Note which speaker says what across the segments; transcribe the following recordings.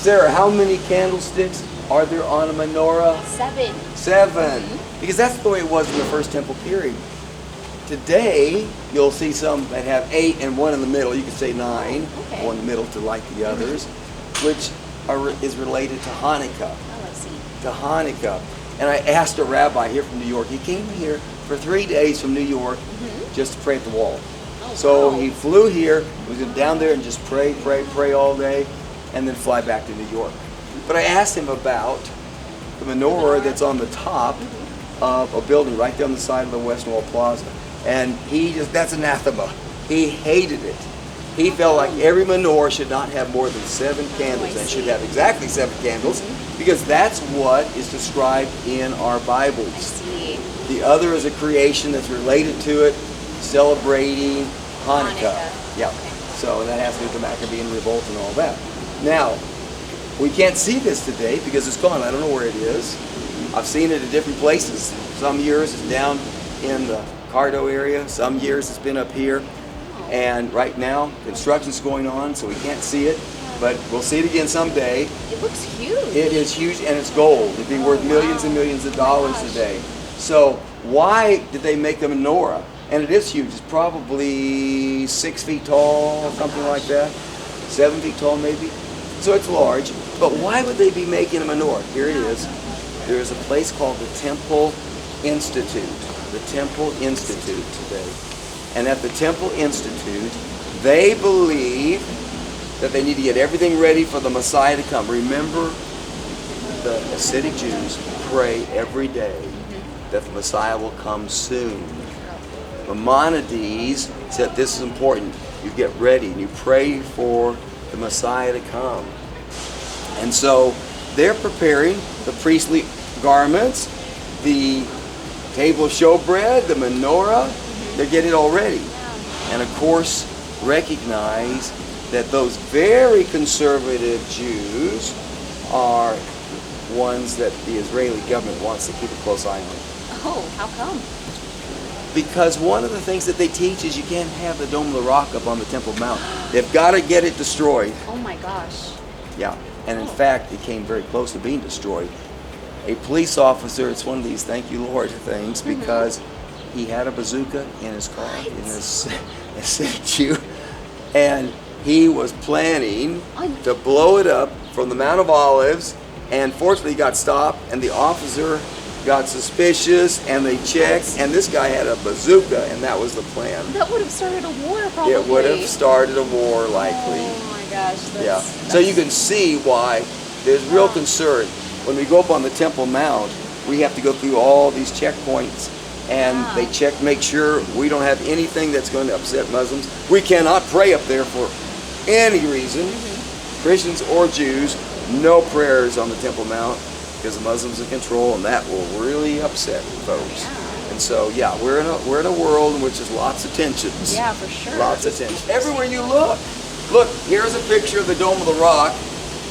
Speaker 1: Sarah, how many candlesticks are there on a menorah?
Speaker 2: 7.
Speaker 1: 7. Because that's the way it was in the first temple period. Today, you'll see some that have 8 and one in the middle. You could say 9.
Speaker 2: Okay.
Speaker 1: One in the middle to light the others, which is related to Hanukkah.
Speaker 2: Oh, I see.
Speaker 1: To Hanukkah. And I asked a rabbi here from New York. He came here for 3 days from New York just to pray at the wall.
Speaker 2: Oh,
Speaker 1: So
Speaker 2: wow.
Speaker 1: he flew here, was down there and just pray all day, and then fly back to New York. But I asked him about the menorah that's on the top of a building right there on the side of the Western Wall Plaza. And that's anathema. He hated it. He felt like every menorah should not have more than 7 candles and should have exactly 7 candles because that's what is described in our Bibles.
Speaker 2: I see.
Speaker 1: The other is a creation that's related to it, celebrating Hanukkah. Yeah.
Speaker 2: Okay.
Speaker 1: So that has to do with the Maccabean revolt and all that. Now, we can't see this today because it's gone. I don't know where it is. I've seen it at different places. Some years it's down in the Cardo area. Some years it's been up here. And right now, construction's going on, so we can't see it. But we'll see it again someday.
Speaker 2: It looks huge.
Speaker 1: It is huge, and it's gold. It'd be worth millions and millions of dollars today. So why did they make a menorah? And it is huge. It's probably 6 feet tall, something like that. 7 feet tall, maybe. So it's large. But why would they be making a menorah? Here it is. There is a place called the Temple Institute. The Temple Institute today. And at the Temple Institute, they believe that they need to get everything ready for the Messiah to come. Remember, the Hasidic Jews pray every day that the Messiah will come soon. Maimonides said this is important. You get ready and you pray for the Messiah to come. And so they're preparing the priestly garments, the table of showbread, the menorah. They're getting it all ready. And of course, recognize that those very conservative Jews are ones that the Israeli government wants to keep a close eye on.
Speaker 2: Oh, how come?
Speaker 1: Because one of the things that they teach is you can't have the Dome of the Rock up on the Temple Mount. They've got to get it destroyed.
Speaker 2: Oh my gosh.
Speaker 1: Yeah, and in fact, it came very close to being destroyed. A police officer, it's one of these thank you Lord things, because he had a bazooka in his car, in his Jew, and he was planning to blow it up from the Mount of Olives, and fortunately he got stopped, and the officer got suspicious, and they checked, and this guy had a bazooka, and that was the plan.
Speaker 2: That would have started a war, probably.
Speaker 1: It would have started a war, likely.
Speaker 2: Oh my gosh.
Speaker 1: Yeah. So you can see why there's real concern. When we go up on the Temple Mount, we have to go through all these checkpoints, and they check, make sure we don't have anything that's going to upset Muslims. We cannot pray up there for any reason, Christians or Jews. No prayers on the Temple Mount because the Muslims are in control, and that will really upset folks. And so, yeah, we're in a world in which there's lots of tensions.
Speaker 2: Yeah, for sure.
Speaker 1: Lots of tensions. Everywhere you look, here's a picture of the Dome of the Rock,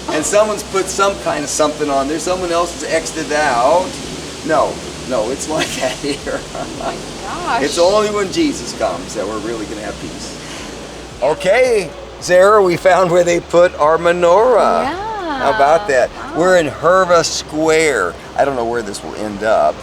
Speaker 1: and someone's put some kind of something on there. Someone else has X'd it out. No, it's like that here.
Speaker 2: Oh my gosh.
Speaker 1: It's only when Jesus comes that we're really going to have peace. Okay, Sarah, we found where they put our menorah.
Speaker 2: Yeah.
Speaker 1: How about that?
Speaker 2: Wow.
Speaker 1: We're in Herva Square. I don't know where this will end up,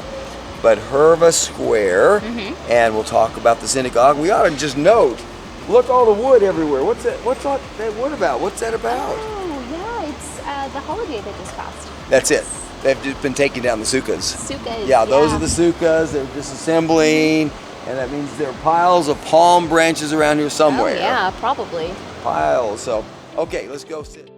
Speaker 1: but Herva Square, and we'll talk about the synagogue. We ought to just note, look, all the wood everywhere. What's that? What's all that wood about? What's that about?
Speaker 2: Oh, yeah, it's the holiday that just passed.
Speaker 1: That's it. They've just been taking down the sukkahs.
Speaker 2: Sukkahs.
Speaker 1: Yeah, those are the sukkahs. They're disassembling, and that means there are piles of palm branches around here somewhere.
Speaker 2: Oh, yeah, probably.
Speaker 1: Piles. So, okay, let's go sit.